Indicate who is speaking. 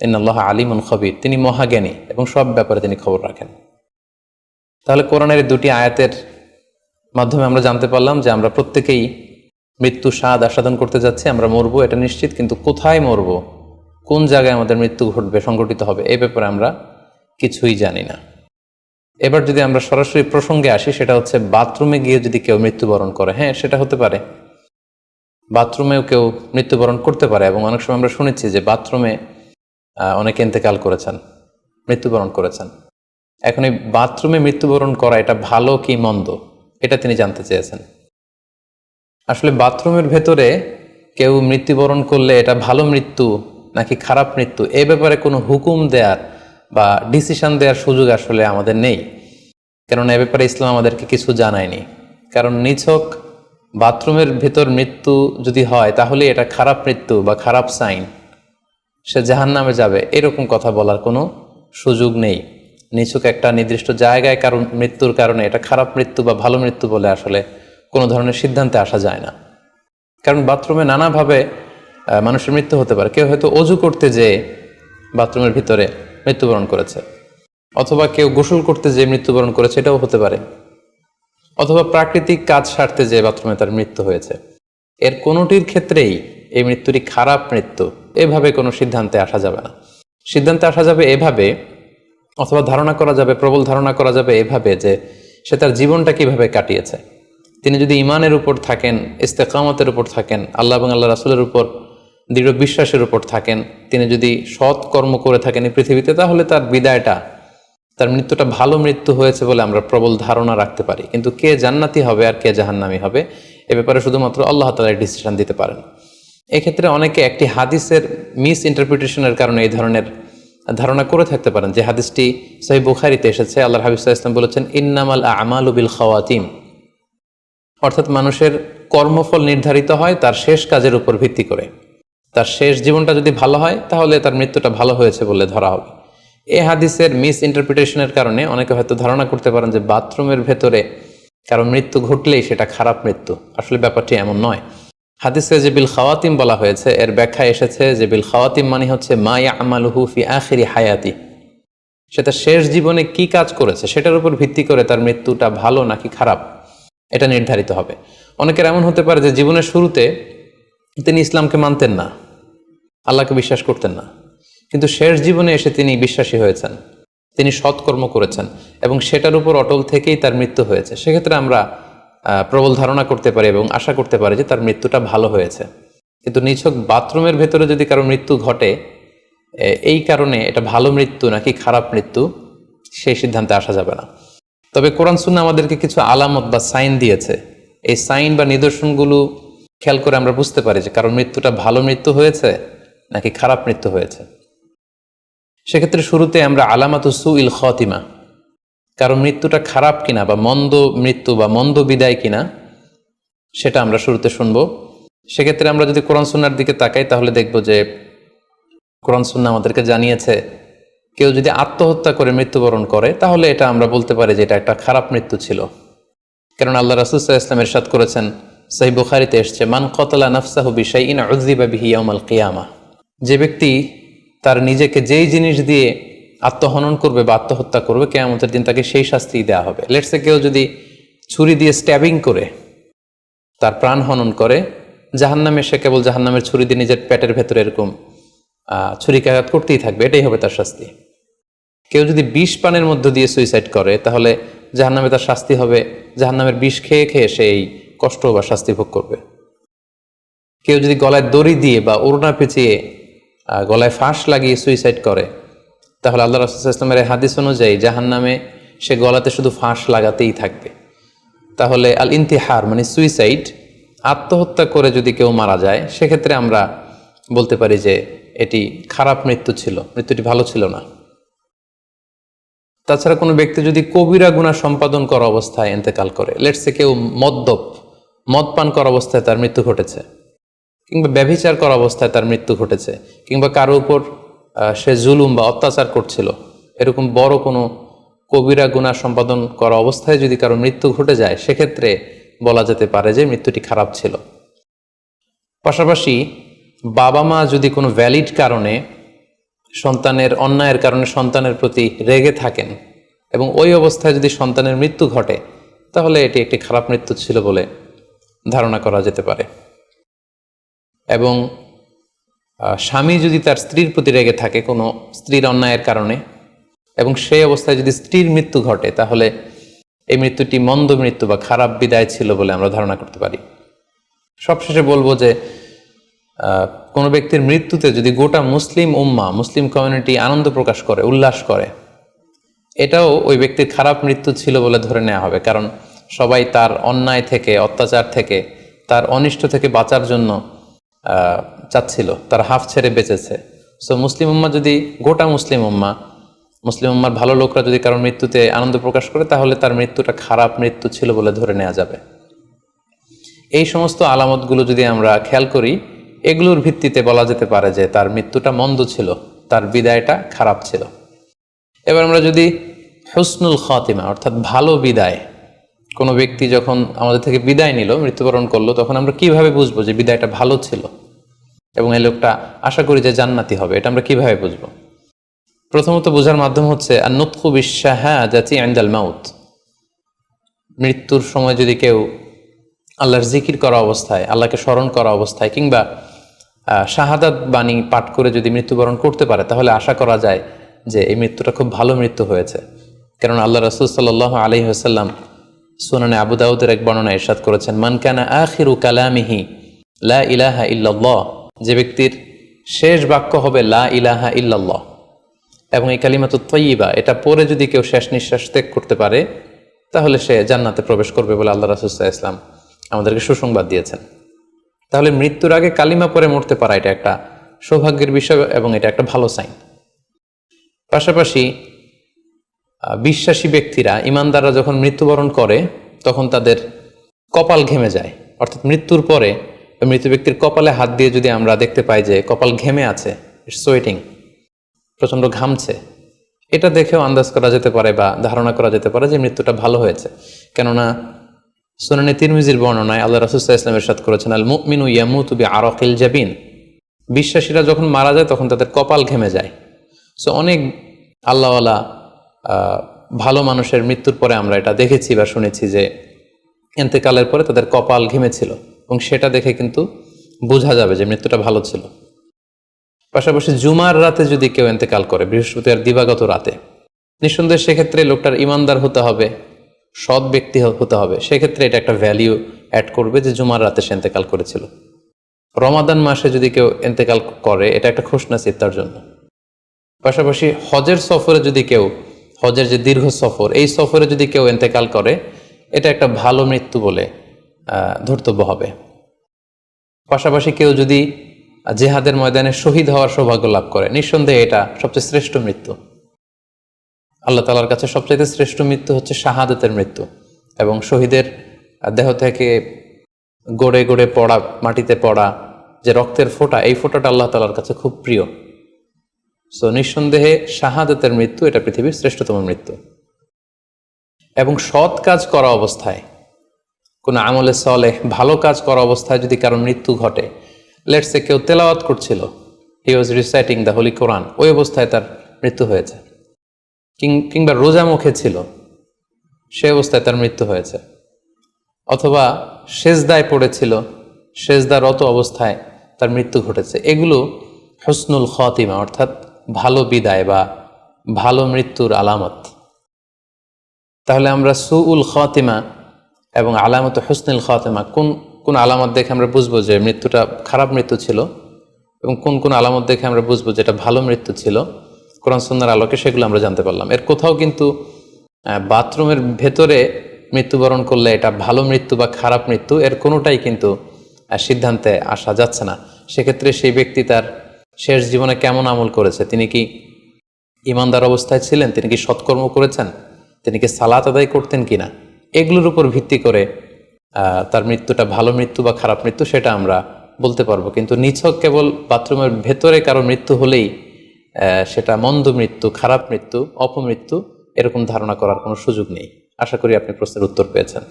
Speaker 1: ইন্নাল্লাহা আলিমুন খবীর, তিনি মহাজ্ঞানী এবং সব ব্যাপারে তিনি খবর রাখেন। তাহলে কোরআনের দুটি আয়াতের মাধ্যমে আমরা জানতে পারলাম যে আমরা প্রত্যেকেই মৃত্যু স্বাদ আস্বাদন করতে যাচ্ছি, আমরা মরবো এটা নিশ্চিত, কিন্তু কোথায় মরবো, কোন জায়গায় আমাদের মৃত্যু ঘটবে, সংঘটিত হবে, এই ব্যাপারে আমরা কিছুই জানি না। এবার যদি আমরা সরাসরি প্রসঙ্গে আসি, সেটা হচ্ছে বাথরুমে গিয়ে যদি কেউ মৃত্যুবরণ করে, হ্যাঁ সেটা হতে পারে, বাথরুমেও কেউ মৃত্যুবরণ করতে পারে। এবং অনেক সময় আমরা শুনেছি যে বাথরুমে অনেকে ইন্তেকাল করেছেন, মৃত্যুবরণ করেছেন। এখন এই বাথরুমে মৃত্যুবরণ করা এটা ভালো কি মন্দ, এটা তিনি জানতে চেয়েছেন। আসলে বাথরুমের ভেতরে কেউ মৃত্যুবরণ করলে এটা ভালো মৃত্যু নাকি খারাপ মৃত্যু, এ ব্যাপারে কোনো হুকুম দেওয়ার বা ডিসিশন দেওয়ার সুযোগ আসলে আমাদের নেই, কেননা এ ব্যাপারে ইসলাম আমাদেরকে কিছু জানায়নি। কারণ নিছক বাথরুমের ভেতর মৃত্যু যদি হয় তাহলে এটা খারাপ মৃত্যু বা খারাপ সাইন, সে জাহান্নামে যাবে, এরকম কথা বলার কোনো সুযোগ নেই। নিছক একটা নির্দিষ্ট জায়গায় কারণ মৃত্যুর কারণে এটা খারাপ মৃত্যু বা ভালো মৃত্যু বলে আসলে কোনো ধরনের সিদ্ধান্তে আসা যায় না। কারণ বাথরুমে নানাভাবে মানুষের মৃত্যু হতে পারে। কেউ হয়তো অজু করতে যেয়ে বাথরুমের ভিতরে মৃত্যুবরণ করেছে, অথবা কেউ গোসল করতে যেয়ে মৃত্যুবরণ করেছে, এটাও হতে পারে, অথবা প্রাকৃতিক কাজ সারতে যেয়ে বাথরুমে তার মৃত্যু হয়েছে। এর কোনোটির ক্ষেত্রেই এই মৃত্যুটি খারাপ মৃত্যু এভাবে কোনো সিদ্ধান্তে আসা যাবে না। সিদ্ধান্তে আসা যাবে এভাবে, অথবা ধারণা করা যাবে, প্রবল ধারণা করা যাবে এভাবে যে সে তার জীবনটা কিভাবে কাটিয়েছে। তিনি যদি ইমানের উপর থাকেন, ইস্তেকামতের উপর থাকেন, আল্লাহ এবং আল্লাহ রাসূলের উপর দৃঢ় বিশ্বাসের উপর থাকেন, তিনি যদি সৎ কর্ম করে থাকেন এই পৃথিবীতে, তাহলে তার বিদায়টা, তার মৃত্যুটা ভালো মৃত্যু হয়েছে বলে আমরা প্রবল ধারণা রাখতে পারি। কিন্তু কে জান্নাতি হবে আর কে জাহান্নামী হবে এ ব্যাপারে শুধুমাত্র আল্লাহ তাআলা ডিসিশন দিতে পারেন। এক্ষেত্রে অনেকে একটি হাদিসের মিস ইন্টারপ্রিটেশনের কারণে এই ধরনের ধারণা করে থাকতে পারেন যে হাদিসটি সহিহ বুখারীতে এসেছে। আল্লাহর হাবিব সাল্লাল্লাহু আলাইহি ওয়াসাল্লাম বলেছেন, ইন্নামাল আমালু বিল খাওয়াতিম, অর্থাৎ মানুষের কর্মফল নির্ধারিত হয় তার শেষ কাজের উপর ভিত্তি করে। তার শেষ জীবনটা যদি ভালো হয় তাহলে তার মৃত্যুটা ভালো হয়েছে বলে ধরা হবে। এই হাদিসের মিস ইন্টারপ্রিটেশনের কারণে অনেকে হয়তো ধারণা করতে পারেন যে বাথরুমের ভেতরে কারণ মৃত্যু ঘটলেই সেটা খারাপ মৃত্যু। আসলে ব্যাপারটি এমন নয়। হাদিসে যে বিল খাওয়াতিম বলা হয়েছে, এর ব্যাখ্যা এসেছে যে বিল খাওয়াতিম মানে হচ্ছে মা ইয়ামালুহু ফি আখিরি হায়াতি, সেটা শেষ জীবনে কি কাজ করেছে সেটার উপর ভিত্তি করে তার মৃত্যুটা ভালো নাকি খারাপ এটা নির্ধারিত হবে। অনেকের এমন হতে পারে যে জীবনের শুরুতে তিনি ইসলামকে মানতেন না, আল্লাহকে বিশ্বাস করতেন না, কিন্তু শেষ জীবনে এসে তিনি বিশ্বাসী হয়েছেন, তিনি সৎকর্ম করেছেন এবং সেটার উপর অটল থেকেই তার মৃত্যু হয়েছে। সেক্ষেত্রে আমরা প্রবল ধারণা করতে পারি এবং আশা করতে পারি যে তার মৃত্যুটা ভালো হয়েছে। কিন্তু নিছক বাথরুমের ভেতরে যদি কারো মৃত্যু ঘটে, এই কারণে এটা ভালো মৃত্যু নাকি খারাপ মৃত্যু সেই সিদ্ধান্তে আসা যাবে না। তবে কোরআন সুন্নাহ আমাদেরকে কিছু আলামত বা সাইন দিয়েছে। এই সাইন বা নিদর্শনগুলো খেয়াল করে আমরা বুঝতে পারি যে কারো মৃত্যুটা ভালো মৃত্যু হয়েছে নাকি খারাপ মৃত্যু হয়েছে। সেক্ষেত্রে শুরুতে আমরা আলামাতু সুইল খাতিমা, কারো মৃত্যুটা খারাপ কিনা বা মন্দ মৃত্যু বা মন্দ বিদায় কিনা সেটা আমরা শুরুতে শুনবো। সেক্ষেত্রে আমরা যদি কোরআন সুন্নাহর দিকে তাকাই তাহলে দেখব যে কোরআন সুন্নাহ আমাদেরকে জানিয়েছে কেউ যদি আত্মহত্যা করে মৃত্যুবরণ করে তাহলে এটা আমরা বলতে পারি যে এটা একটা খারাপ মৃত্যু ছিল। কারণ আল্লাহ রাসূল সাল্লাল্লাহু আলাইহি ওয়াসাল্লাম ইরশাদ করেছেন, সহিহ বুখারীতে এসেছে, মান কতালা নাফসাহু বিশাইইন উযযিবা বিহি ইয়াউমাল কিয়ামা, যে ব্যক্তি তার নিজেকে যেই জিনিস দিয়ে আত্মহনন করবে বা আত্মহত্যা করবে, কিয়ামতের দিন তাকে সেই শাস্তি দেওয়া হবে। লেটসে কেউ যদি ছুরি দিয়ে স্ট্যাবিং করে তার প্রাণ হনন করে, জাহান্নামে সে কেবল জাহান্নামের ছুরি দিয়ে নিজের পেটের ভেতরে এরকম ছুরিকাঘাত করতেই থাকবে, এটাই হবে তার শাস্তি। কেউ যদি বিষ পানের মধ্য দিয়ে সুইসাইড করে তাহলে জাহান্নামে তার শাস্তি হবে জাহান্নামের বিষ খেয়ে খেয়ে সেই কষ্ট বা শাস্তি ভোগ করবে। কেউ যদি গলায় দড়ি দিয়ে বা ওড়না পেঁচিয়ে গলায় ফাঁস লাগিয়ে সুইসাইড করে তাহলে আল্লাহ রাসূল সাল্লাল্লাহু আলাইহি ওয়াসাল্লামের হাদিস অনুযায়ী জাহান্নামে সে গলাতে শুধু ফাঁস লাগাতেই থাকবে। তাহলে আল ইন্তিহার মানে সুইসাইড, আত্মহত্যা করে যদি কেউ মারা যায় সেক্ষেত্রে আমরা বলতে পারি যে এটি খারাপ মৃত্যু ছিল, মৃত্যুটি ভালো ছিল না। তাছাড়া কোনো ব্যক্তি যদি কবিরা গুনাহ সম্পাদন করা অবস্থায় ইন্তেকাল করে, লেটসে কেউ মদ পান করা অবস্থায় তার মৃত্যু ঘটেছে, কিংবা ব্যভিচার করা অবস্থায় তার মৃত্যু ঘটেছে, কিংবা কারো উপর সে জুলুম বা অত্যাচার করছিল, এরকম বড় কোনো কবিরা গুনাহ সম্পাদন করা অবস্থায় যদি কারো মৃত্যু ঘটে যায় সেক্ষেত্রে বলা যেতে পারে যে মৃত্যুটি খারাপ ছিল। পাশাপাশি বাবা মা যদি কোনো ভ্যালিড কারণে সন্তানের অন্যায়ের কারণে সন্তানের প্রতি রেগে থাকেন এবং ওই অবস্থায় যদি সন্তানের মৃত্যু ঘটে, তাহলে এটি একটি খারাপ মৃত্যু ছিল বলে ধারণা করা যেতে পারে। এবং স্বামী যদি তার স্ত্রীর প্রতি রেগে থাকে কোনো স্ত্রীর অন্যায়ের কারণে, এবং সেই অবস্থায় যদি স্ত্রীর মৃত্যু ঘটে, তাহলে এই মৃত্যুটি মন্দ মৃত্যু বা খারাপ বিদায় ছিল বলে আমরা ধারণা করতে পারি। সবশেষে বলবো যে কোনো ব্যক্তির মৃত্যুতে যদি গোটা মুসলিম উম্মাহ, মুসলিম কমিউনিটি আনন্দ প্রকাশ করে, উল্লাস করে, এটাও ওই ব্যক্তির খারাপ মৃত্যু ছিল বলে ধরে নেওয়া হবে। কারণ সবাই তার অন্যায় থেকে, অত্যাচার থেকে, তার অনিষ্ট থেকে বাঁচার জন্য চাচ্ছিল, তার হাফ ছেড়ে বেঁচেছে। সো মুসলিম উম্মাহ যদি, গোটা মুসলিম উম্মার ভালো লোকরা যদি কারোর মৃত্যুতে আনন্দ প্রকাশ করে, তাহলে তার মৃত্যুটা খারাপ মৃত্যু ছিল বলে ধরে নেওয়া যাবে। এই সমস্ত আলামতগুলো যদি আমরা খেয়াল করি, এগুলোর ভিত্তিতে বলা যেতে পারে যে তার মৃত্যুটা মন্দ ছিল, তার বিদায়টা খারাপ ছিল। এবার আমরা যদি হুসনুল খাতিমা অর্থাৎ ভালো বিদায়, কোনো ব্যক্তি যখন আমাদের থেকে বিদায় নিল, মৃত্যুবরণ করলো, তখন আমরা কিভাবে বুঝবো যে বিদায়টা ভালো ছিল এবং এই লোকটা আশা করি যে জান্নাতি হবে, এটা আমরা কিভাবে বুঝবো? প্রথমত বোঝার মাধ্যম হচ্ছে আন-নুতকু বিশ-শাহাদাতি ইনদাল মাউত। মৃত্যুর সময় যদি কেউ আল্লাহর জিকির করা অবস্থায়, আল্লাহকে স্মরণ করা অবস্থায়, কিংবা শাহাদাত বাণী পাঠ করে যদি মৃত্যুবরণ করতে পারে, তাহলে আশা করা যায় যে এই মৃত্যুটা খুব ভালো মৃত্যু হয়েছে। কারণ আল্লাহ রাসূল সাল্লাল্লাহু আলাইহি ওয়াসাল্লাম সুনানে আবু দাউদের এক বর্ণনায় ইরশাদ করেছেন, মান কানা আখিরু কালামিহি লা ইলাহা ইল্লাল্লাহ, যে ব্যক্তির শেষ বাক্য হবে লা ইলাহা ইল্লাল্লাহ এবং এই কালিমাতুত তাইয়্যিবা, এটা পরে যদি কেউ শেষ নিঃশ্বাস ত্যাগ করতে পারে, তাহলে সে জান্নাতে প্রবেশ করবে বলে আল্লাহ রাসূল সাল্লাল্লাহু আলাইহি ওয়াসাল্লাম আমাদেরকে সুসংবাদ দিয়েছেন। তাহলে মৃত্যুর আগে কালিমা পরে মরতে পারা, এটা একটা সৌভাগ্যের বিষয় এবং এটা একটা ভালো সাইন। পাশাপাশি বিশ্বাসী ব্যক্তিরা, ইমানদাররা যখন মৃত্যুবরণ করে, তখন তাদের কপাল ঘেমে যায়। অর্থাৎ মৃত্যুর পরে মৃত ব্যক্তির কপালে হাত দিয়ে যদি আমরা দেখতে পাই যে কপাল ঘেমে আছে, সোয়েটিং, প্রচণ্ড ঘামছে, এটা দেখেও আন্দাজ করা যেতে পারে বা ধারণা করা যেতে পারে যে মৃত্যুটা ভালো হয়েছে। কেননা সুনানে তিরমিজির বর্ণনায় আল্লাহ রাসূল সাল্লাল্লাহু আলাইহি ওয়াসাল্লাম ইরশাদ করেছেন, আল মুমিনু ইয়ামুতু বিআরাকিল জাবিন, বিশ্বাসীরা যখন মারা যায় তখন তাদের কপাল ঘেমে যায়। সো অনেক আল্লাহওয়ালা ভালো মানুষের মৃত্যুর পরে আমরা এটা দেখেছি বা শুনেছি যে ইন্তেকালের পরে তাদের কপাল ঘেমেছিল, এবং সেটা দেখে কিন্তু বোঝা যাবে যে মৃত্যুটা ভালো ছিল। পাশাপাশি জুমার রাতে যদি কেউ ইন্তেকাল করে, বৃহস্পতিবার দিবাগত রাতে, নিঃসন্দেহে সেক্ষেত্রে লোকটার ইমানদার হতে হবে, সৎ ব্যক্তি হতে হবে। সেক্ষেত্রে এটা একটা ভ্যালিউ অ্যাড করবে যে জুমার রাতে সে ইন্তেকাল করেছিল। রমাদান মাসে যদি কেউ ইন্তেকাল করে, এটা একটা খুশনসিব তার জন্য। পাশাপাশি হজের সফরে যদি কেউ, হজের যে দীর্ঘ সফর, এই সফরে যদি কেউ ইন্তেকাল করে, এটা একটা ভালো মৃত্যু বলে ধর্তব্য হবে। পাশাপাশি কেউ যদি জিহাদের ময়দানে শহীদ হওয়ার সৌভাগ্য লাভ করে, নিঃসন্দেহে এটা সবচেয়ে শ্রেষ্ঠ মৃত্যু। আল্লাহ তাআলার কাছে সবচাইতে শ্রেষ্ঠ মৃত্যু হচ্ছে শাহাদাতের মৃত্যু, এবং শহীদের দেহ থেকে গড়ে গড়ে পড়া, মাটিতে পড়া যে রক্তের ফোঁটা, এই ফোঁটাটা আল্লাহ তাআলার কাছে খুব প্রিয়। সো নিঃসন্দেহে শাহাদাতের মৃত্যু এটা পৃথিবীর শ্রেষ্ঠতম মৃত্যু। এবং সৎ কাজ করা অবস্থায়, কোনো আমলে সলেহ, ভালো কাজ করা অবস্থায় যদি কারো মৃত্যু ঘটে, লেটস সে কেউ তেলাওয়াত করছিল, হি ওয়াজ রিসাইটিং দ্য হোলি কোরআন, ওই অবস্থায় তার মৃত্যু হয়েছে, কিংবা রোজা মুখে ছিল, সে অবস্থায় তার মৃত্যু হয়েছে, অথবা সেজদায় পড়েছিল, সেজদারত অবস্থায় তার মৃত্যু ঘটেছে। এগুলো হুসনুল খাতিমা অর্থাৎ ভালো বিদায় বা ভালো মৃত্যুর আলামত। তাহলে আমরা সুউল খাতিমা এবং আলামত হুসনুল খাতিমা, কোন কোন আলামত দেখে আমরা বুঝবো যে মৃত্যুটা খারাপ মৃত্যু ছিল, এবং কোন কোন আলামত দেখে আমরা বুঝবো যে এটা ভালো মৃত্যু ছিল, কোরআন সুন্নাহর আলোকে সেগুলো আমরা জানতে পারলাম। এর কোথাও কিন্তু বাথরুমের ভেতরে মৃত্যুবরণ করলে এটা ভালো মৃত্যু বা খারাপ মৃত্যু, এর কোনোটাই কিন্তু সিদ্ধান্তে আসা যাচ্ছে না। সেক্ষেত্রে সেই ব্যক্তি তার শেষ জীবনে কেমন আমল করেছে, তিনি কি ইমানদার অবস্থায় ছিলেন, তিনি কি সৎকর্ম করেছেন, তিনি কি সালাত আদায় করতেন কিনা, এগুলোর উপর ভিত্তি করে তার মৃত্যুটা ভালো মৃত্যু বা খারাপ মৃত্যু সেটা আমরা বলতে পারবো। কিন্তু নিছক কেবল বাথরুমের ভেতরে কারো মৃত্যু হলেই সেটা মন্দ মৃত্যু, খারাপ মৃত্যু, অপমৃত্যু, এরকম ধারণা করার কোনো সুযোগ নেই। আশা করি আপনি প্রশ্নের উত্তর পেয়েছেন।